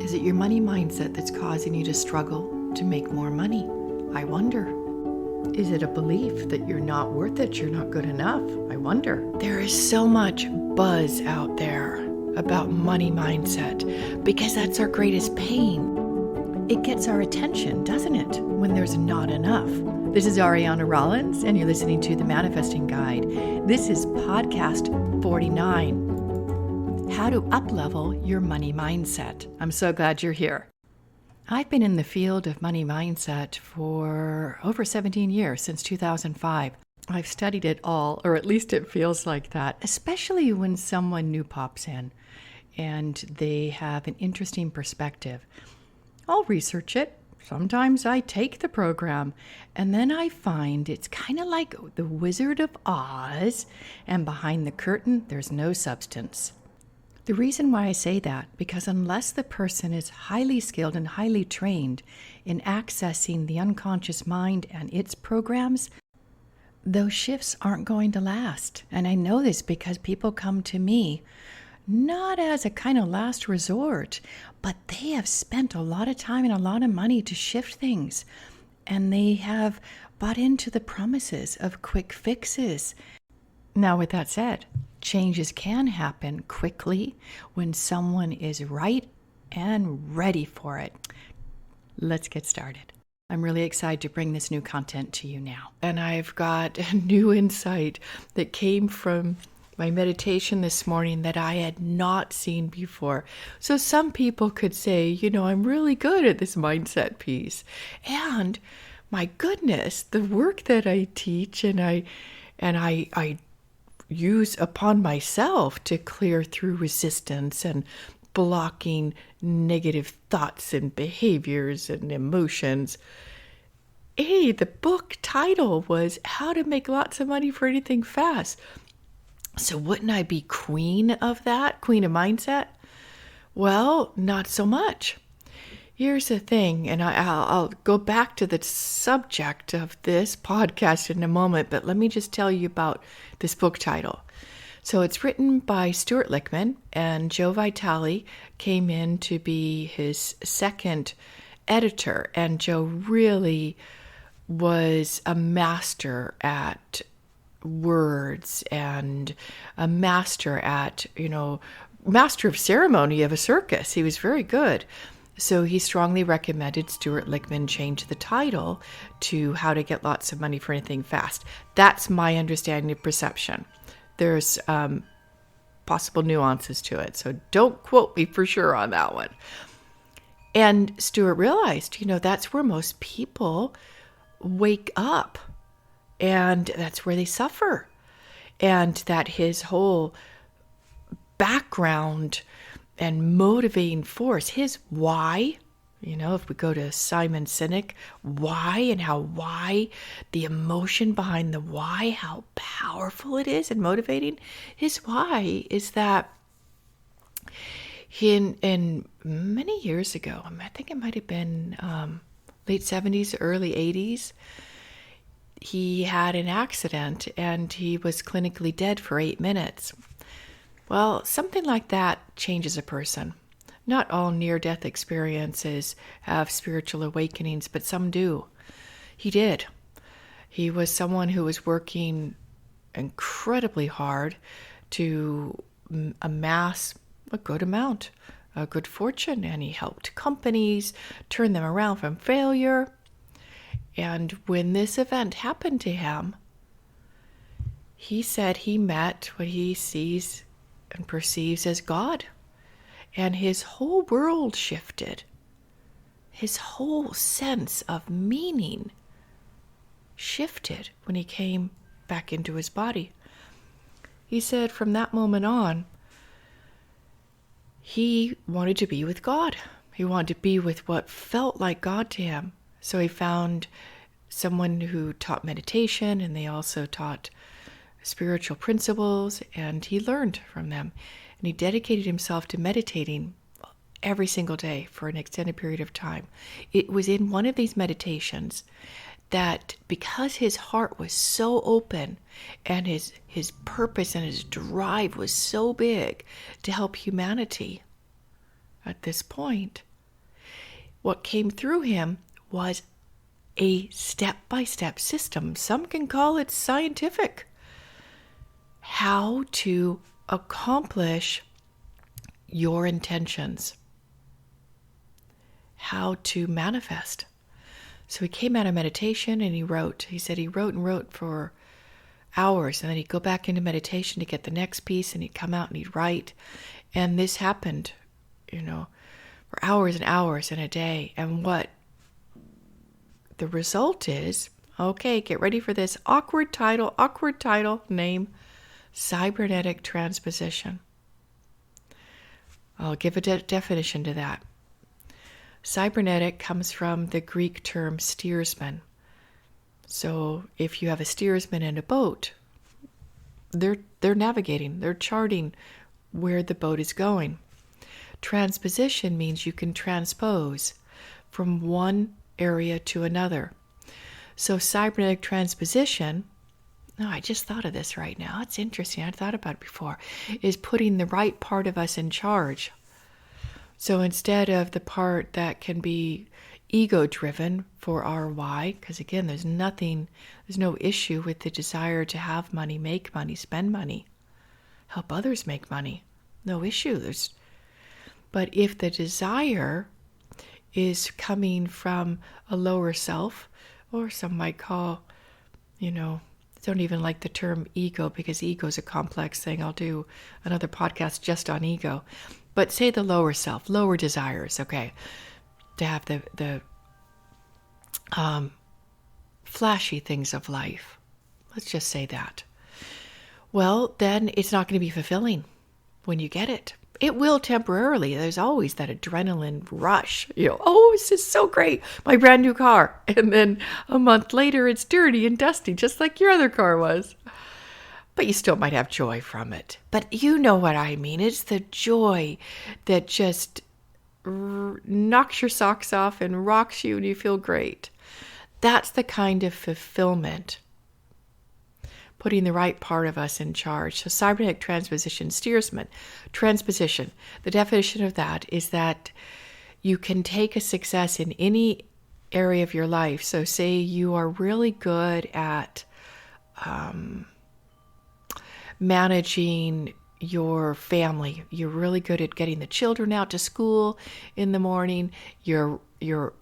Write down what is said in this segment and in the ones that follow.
Is it your money mindset that's causing you to struggle to make more money? I wonder. Is it a belief that you're not worth it, you're not good enough? I wonder. There is so much buzz out there about money mindset because that's our greatest pain. It gets our attention, doesn't it, when there's not enough? This is Ariana Rollins, and you're listening to The Manifesting Guide. This is podcast 49. How to Uplevel Your Money Mindset. I'm so glad you're here. I've been in the field of money mindset for over 17 years, since 2005. I've studied it all, or at least it feels like that, especially when someone new pops in and they have an interesting perspective. I'll research it. Sometimes I take the program, and then I find it's kind of like the Wizard of Oz, and behind the curtain, there's no substance. The reason why I say that, because unless the person is highly skilled and highly trained in accessing the unconscious mind and its programs, those shifts aren't going to last. And I know this because people come to me not as a kind of last resort, but they have spent a lot of time and a lot of money to shift things. And they have bought into the promises of quick fixes. Now, with that said, changes can happen quickly when someone is right and ready for it. Let's get started. I'm really excited to bring this new content to you now. And I've got a new insight that came from my meditation this morning that I had not seen before. So some people could say, I'm really good at this mindset piece. And my goodness, the work that I teach and I use upon myself to clear through resistance and blocking negative thoughts and behaviors and emotions. Hey, the book title was How to Make Lots of Money for Anything Fast. So wouldn't I be queen of that? Queen of mindset? Well, not so much. Here's the thing, and I'll go back to the subject of this podcast in a moment, but let me just tell you about this book title. So it's written by Stuart Lichtman, and Joe Vitale came in to be his second editor, and Joe really was a master at words and a master at, master of ceremony of a circus. He was very good. So he strongly recommended Stuart Lichtman change the title to How to Get Lots of Money for Anything Fast. That's my understanding of perception. There's possible nuances to it, so don't quote me for sure on that one. And Stuart realized, that's where most people wake up, and that's where they suffer. And that his whole background and motivating force, his why, if we go to Simon Sinek, why and how why, the emotion behind the why, how powerful it is and motivating. His why is that in many years ago, I think it might have been late 70s, early 80s, he had an accident and he was clinically dead for 8 minutes. Well, something like that changes a person. Not all near-death experiences have spiritual awakenings, but some do. He did. He was someone who was working incredibly hard to amass a good amount, a good fortune, and he helped companies turn them around from failure. And when this event happened to him, he said he met what he sees and perceives as God. And his whole world shifted. His whole sense of meaning shifted when he came back into his body. He said from that moment on, he wanted to be with God. He wanted to be with what felt like God to him. So he found someone who taught meditation, and they also taught spiritual principles, and he learned from them. And he dedicated himself to meditating every single day for an extended period of time. It was in one of these meditations that, because his heart was so open and his purpose and his drive was so big to help humanity at this point, what came through him was a step-by-step system. Some can call it scientific. How to accomplish your intentions. How to manifest. So he came out of meditation and he wrote. He said he wrote and wrote for hours, and then he'd go back into meditation to get the next piece, and he'd come out and he'd write. And this happened, for hours and hours in a day. And what the result is, okay, get ready for this awkward title name, cybernetic transposition. I'll give a definition to that. Cybernetic comes from the Greek term steersman. So if you have a steersman in a boat, they're navigating, they're charting where the boat is going. Transposition means you can transpose from one area to another. So cybernetic transposition, I just thought of this right now. It's interesting. I thought about it before. Is putting the right part of us in charge. So instead of the part that can be ego-driven for our why, because again, there's no issue with the desire to have money, make money, spend money, help others make money. No issue. But if the desire is coming from a lower self, or some might call, don't even like the term ego, because ego is a complex thing. I'll do another podcast just on ego. But say the lower self, lower desires, okay, to have the flashy things of life. Let's just say that. Well, then it's not going to be fulfilling when you get it. It will temporarily. There's always that adrenaline rush. This is so great, my brand new car. And then a month later, it's dirty and dusty, just like your other car was. But you still might have joy from it. But you know what I mean. It's the joy that just knocks your socks off and rocks you and you feel great. That's the kind of fulfillment. Putting the right part of us in charge. So cybernetic transposition, steersman, transposition. The definition of that is that you can take a success in any area of your life. So say you are really good at managing your family. You're really good at getting the children out to school in the morning. You're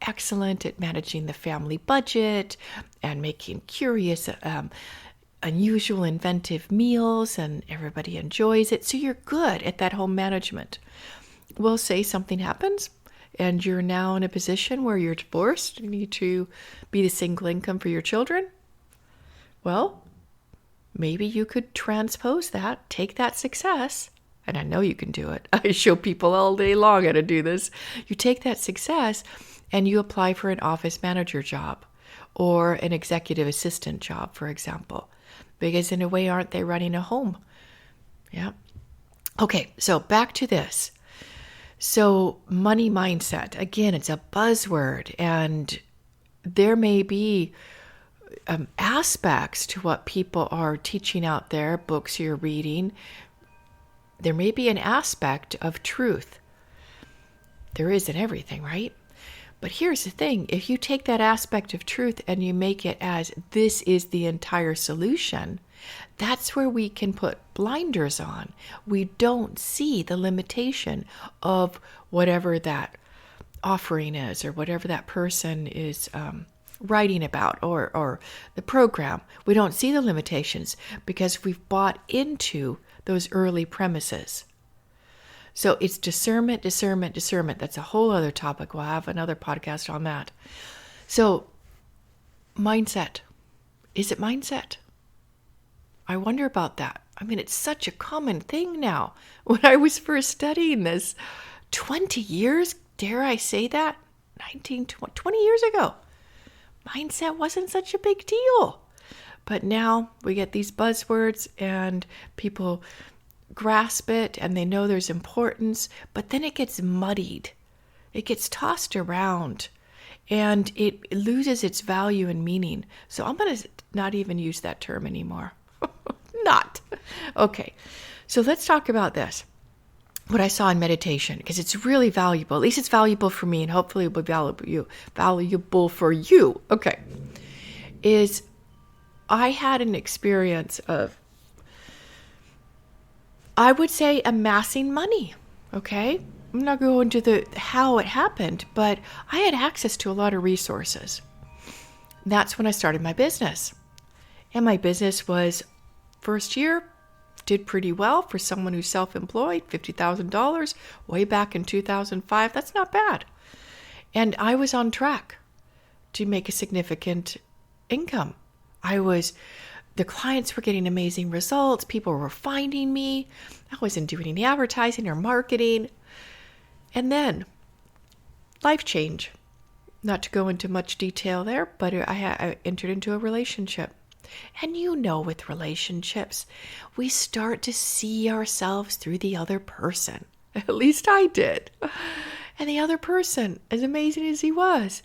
excellent at managing the family budget and making curious, unusual, inventive meals, and everybody enjoys it. So you're good at that home management. Well, say something happens and you're now in a position where you're divorced. You need to be the single income for your children. Well, maybe you could transpose that, take that success, and I know you can do it. I show people all day long how to do this. You take that success and you apply for an office manager job or an executive assistant job, for example, because in a way, aren't they running a home? Yeah. Okay, so back to this. So money mindset, again, it's a buzzword, and there may be aspects to what people are teaching out there, books you're reading. There may be an aspect of truth. There is in everything, right? But here's the thing. If you take that aspect of truth and you make it as this is the entire solution, that's where we can put blinders on. We don't see the limitation of whatever that offering is or whatever that person is writing about or the program. We don't see the limitations because we've bought into those early premises. So it's discernment. That's a whole other topic. We'll have another podcast on that. So mindset. Is it mindset? I wonder about that. I mean, it's such a common thing now. When I was first studying this 20 years, dare I say that? 20 years ago. Mindset wasn't such a big deal. But now we get these buzzwords and people grasp it and they know there's importance, but then it gets muddied. It gets tossed around and it loses its value and meaning. So I'm going to not even use that term anymore. Not. Okay. So let's talk about this. what I saw in meditation, because it's really valuable. At least it's valuable for me, and hopefully it will be valuable for you. Okay. Is I had an experience of, I would say, amassing money. Okay. I'm not going to how it happened, but I had access to a lot of resources. That's when I started my business. And my business was, first year, did pretty well for someone who's self-employed, $50,000 way back in 2005. That's not bad. And I was on track to make a significant income. The clients were getting amazing results. People were finding me. I wasn't doing any advertising or marketing. And then life change. Not to go into much detail there, but I entered into a relationship. And with relationships, we start to see ourselves through the other person. At least I did. And the other person, as amazing as he was,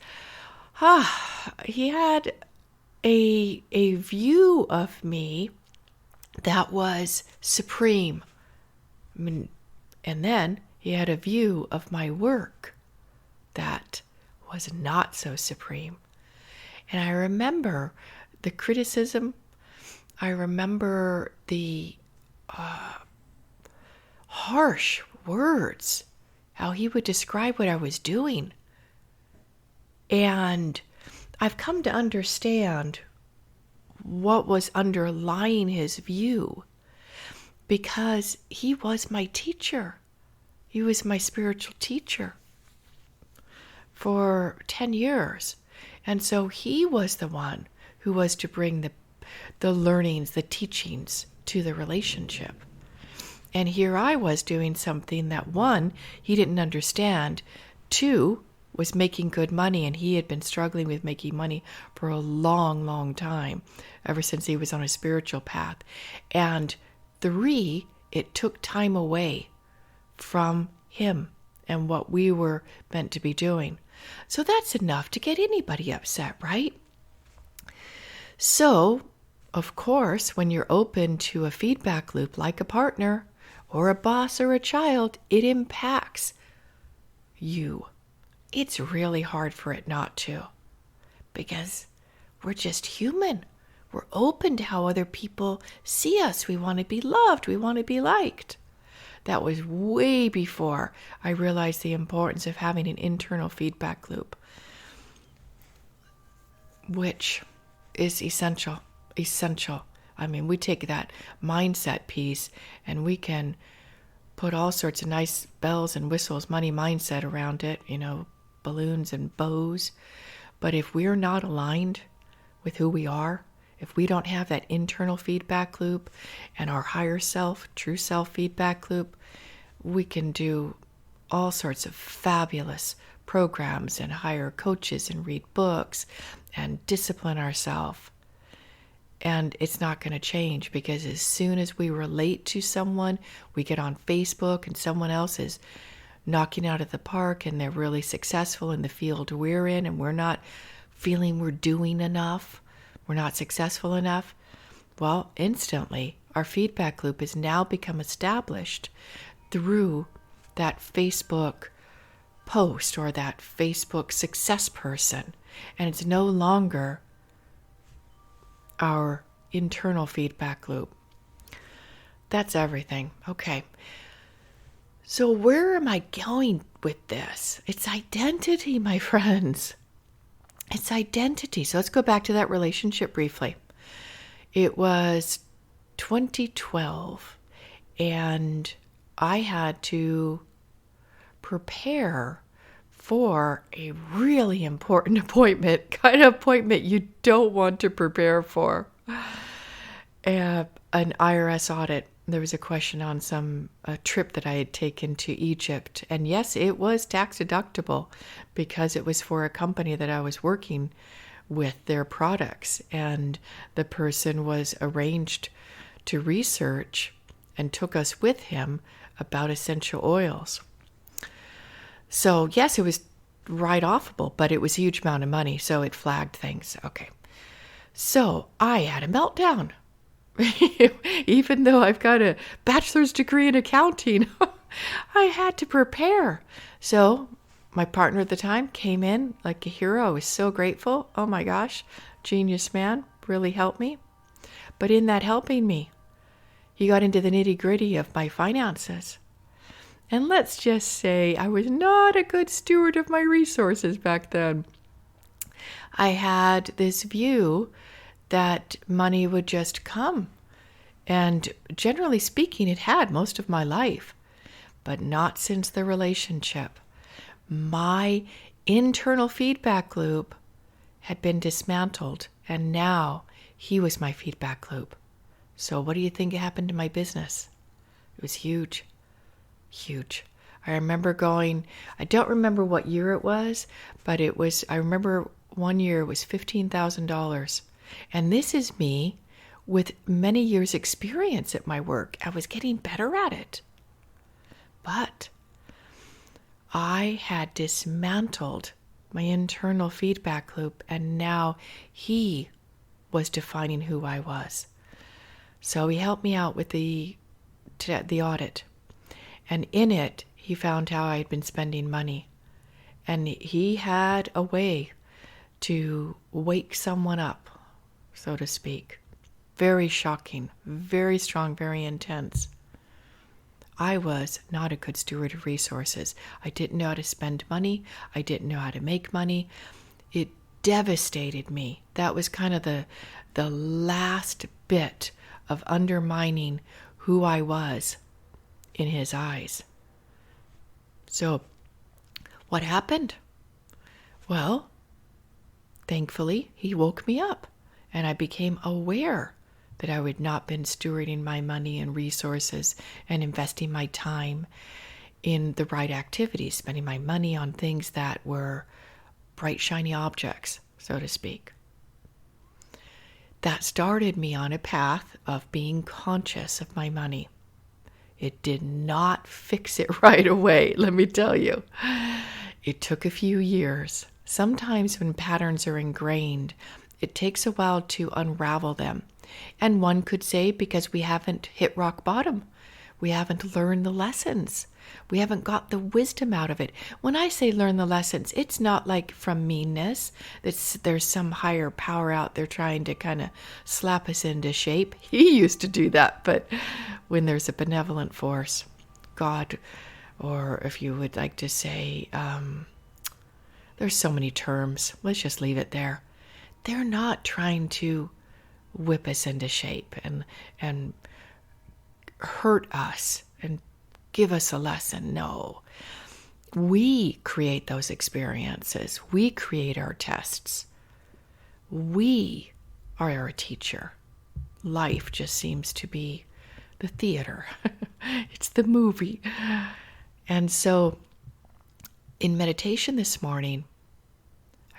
he had a view of me that was supreme. And then he had a view of my work that was not so supreme. And I remember the criticism. I remember the harsh words, how he would describe what I was doing. And I've come to understand what was underlying his view, because he was my teacher. He was my spiritual teacher for 10 years. And so he was the one who was to bring the learnings, the teachings to the relationship. And here I was doing something that, one, he didn't understand, two, was making good money, and he had been struggling with making money for a long, long time, ever since he was on a spiritual path. And three, it took time away from him and what we were meant to be doing. So that's enough to get anybody upset, right? So, of course, when you're open to a feedback loop like a partner or a boss or a child, it impacts you. It's really hard for it not to, because we're just human. We're open to how other people see us. We want to be loved. We want to be liked. That was way before I realized the importance of having an internal feedback loop, which is essential. I mean, we take that mindset piece and we can put all sorts of nice bells and whistles, money mindset around it, balloons and bows. But if we're not aligned with who we are, if we don't have that internal feedback loop and our higher self, true self feedback loop, we can do all sorts of fabulous programs and hire coaches and read books and discipline ourselves. And it's not going to change, because as soon as we relate to someone, we get on Facebook and someone else is knocking out of the park and they're really successful in the field we're in, and we're not feeling we're doing enough, we're not successful enough. Well, instantly, our feedback loop has now become established through that Facebook post or that Facebook success person. And it's no longer our internal feedback loop. That's everything. Okay. So where am I going with this? It's identity, my friends. It's identity. So let's go back to that relationship briefly. It was 2012, and I had to prepare for a really important appointment, kind of appointment you don't want to prepare for. An IRS audit. There was a question on a trip that I had taken to Egypt. And yes, it was tax deductible because it was for a company that I was working with, their products. And the person was arranged to research and took us with him about essential oils. So yes, it was write-offable, but it was a huge amount of money, so it flagged things. Okay. So I had a meltdown. Even though I've got a bachelor's degree in accounting, I had to prepare. So my partner at the time came in like a hero. I was so grateful. Oh my gosh, genius man, really helped me. But in that helping me, he got into the nitty-gritty of my finances. And let's just say I was not a good steward of my resources back then. I had this view that money would just come. And generally speaking, it had most of my life, but not since the relationship. My internal feedback loop had been dismantled, and now he was my feedback loop. So what do you think happened to my business? It was huge. Huge. I remember I don't remember what year it was, but I remember one year it was $15,000. And this is me with many years experience at my work. I was getting better at it. But I had dismantled my internal feedback loop, and now he was defining who I was. So he helped me out with the audit. And in it, he found how I had been spending money. And he had a way to wake someone up, so to speak. Very shocking, very strong, very intense. I was not a good steward of resources. I didn't know how to spend money. I didn't know how to make money. It devastated me. That was kind of the last bit of undermining who I was in his eyes. So, what happened? Well, thankfully, he woke me up, and I became aware that I had not been stewarding my money and resources and investing my time in the right activities, spending my money on things that were bright, shiny objects, so to speak. That started me on a path of being conscious of my money. It did not fix it right away, let me tell you. It took a few years. Sometimes when patterns are ingrained, it takes a while to unravel them. And one could say because we haven't hit rock bottom. We haven't learned the lessons. We haven't got the wisdom out of it. When I say learn the lessons, it's not like from meanness. There's some higher power out there trying to kind of slap us into shape. He used to do that, but when there's a benevolent force, God, or if you would like to say, there's so many terms. Let's just leave it there. They're not trying to whip us into shape and hurt us and give us a lesson. No. We create those experiences. We create our tests. We are our teacher. Life just seems to be the theater. It's the movie. And so in meditation this morning,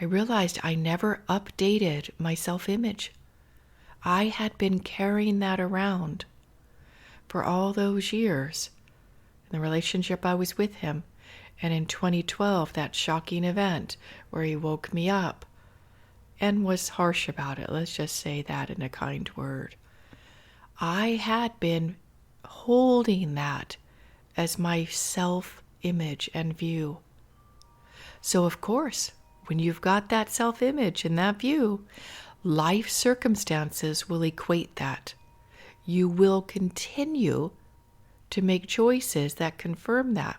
I realized I never updated my self-image. I had been carrying that around for all those years in the relationship I was with him. And in 2012, that shocking event where he woke me up and was harsh about it. Let's just say that in a kind word. I had been holding that as my self-image and view. So of course, when you've got that self-image and that view, life circumstances will equate that. You will continue to make choices that confirm that.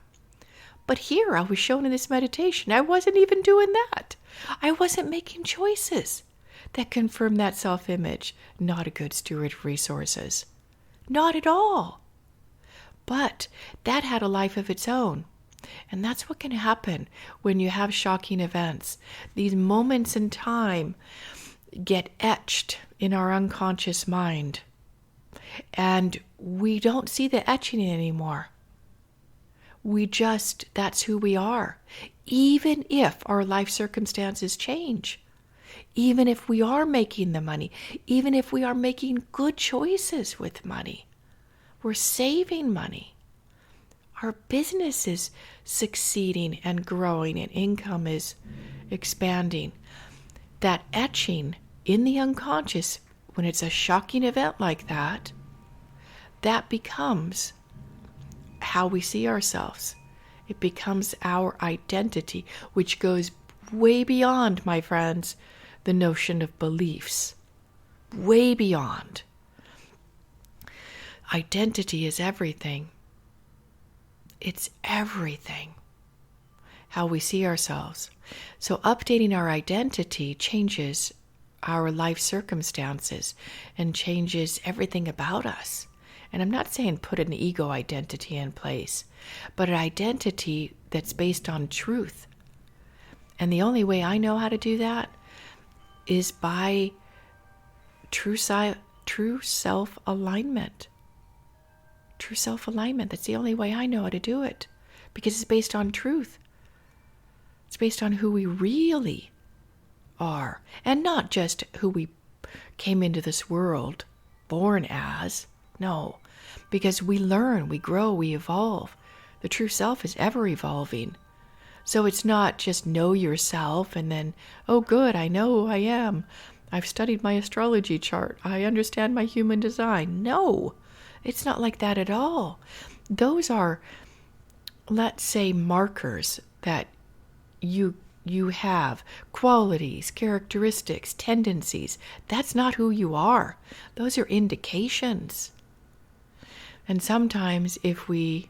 But here I was shown in this meditation, I wasn't even doing that. I wasn't making choices that confirm that self-image. Not a good steward of resources. Not at all. But that had a life of its own. And that's what can happen when you have shocking events. These moments in time get etched in our unconscious mind. And we don't see the etching anymore. That's who we are. Even if our life circumstances change, even if we are making the money, even if we are making good choices with money, we're saving money. Our business is succeeding and growing and income is expanding. That etching in the unconscious, when it's a shocking event like that, that becomes how we see ourselves. It becomes our identity, which goes way beyond, my friends, the notion of beliefs. Way beyond. Identity is everything. It's everything. How we see ourselves. So updating our identity changes our life circumstances and changes everything about us. And I'm not saying put an ego identity in place, but an identity that's based on truth. And the only way I know how to do that is by true self-alignment. True self-alignment. That's the only way I know how to do it, because it's based on truth. It's based on who we really are, and not just who we came into this world born as. No, because we learn, we grow, we evolve. The true self is ever evolving. So it's not just know yourself and then, oh good, I know who I am. I've studied my astrology chart. I understand my human design. No, it's not like that at all. Those are, let's say, markers that you have, qualities, characteristics, tendencies. That's not who you are. Those are indications. And sometimes if we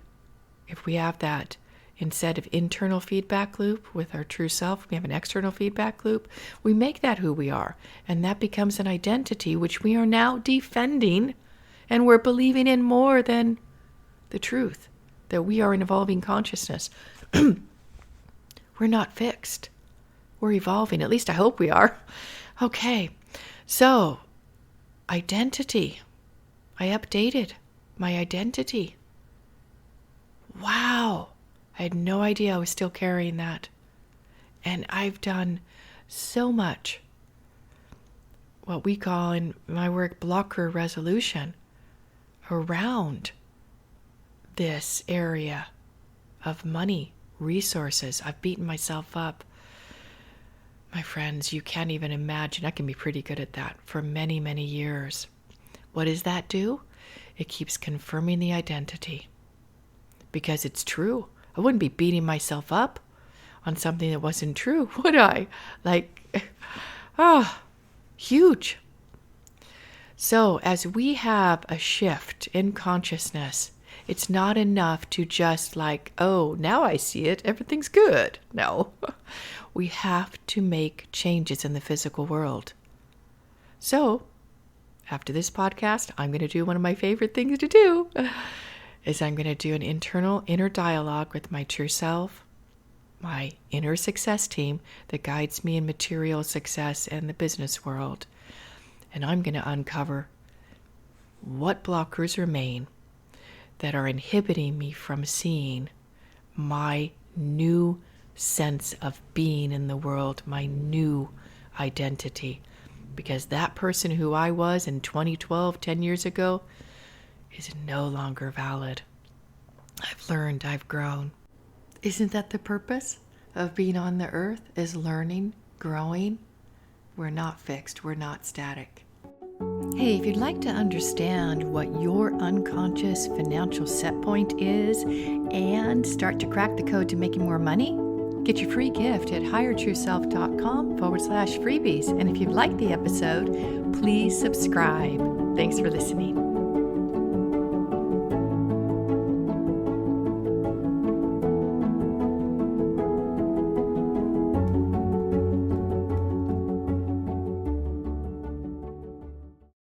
have that, instead of internal feedback loop with our true self, we have an external feedback loop, we make that who we are. And that becomes an identity which we are now defending, and we're believing in more than the truth, that we are an evolving consciousness. We're not fixed. We're evolving. At least I hope we are. Okay. So, identity. I updated my identity. Wow. I had no idea I was still carrying that. And I've done so much, what we call in my work, blocker resolution, around this area of money, resources. I've beaten myself up. My friends, you can't even imagine. I can be pretty good at that for many, many years. What does that do? It keeps confirming the identity. Because it's true. I wouldn't be beating myself up on something that wasn't true, would I? Huge. So as we have a shift in consciousness, it's not enough to just oh, now I see it, everything's good. No, we have to make changes in the physical world. So after this podcast, I'm going to do one of my favorite things to do, is I'm going to do an inner dialogue with my true self, my inner success team that guides me in material success and the business world. And I'm going to uncover what blockers remain that are inhibiting me from seeing my new sense of being in the world, my new identity. Because that person who I was in 2012, 10 years ago, is no longer valid. I've learned, I've grown. Isn't that the purpose of being on the earth, is learning, growing? We're not fixed, we're not static. Hey, if you'd like to understand what your unconscious financial set point is and start to crack the code to making more money, get your free gift at highertrueself.com/freebies. And if you've liked the episode, please subscribe. Thanks for listening.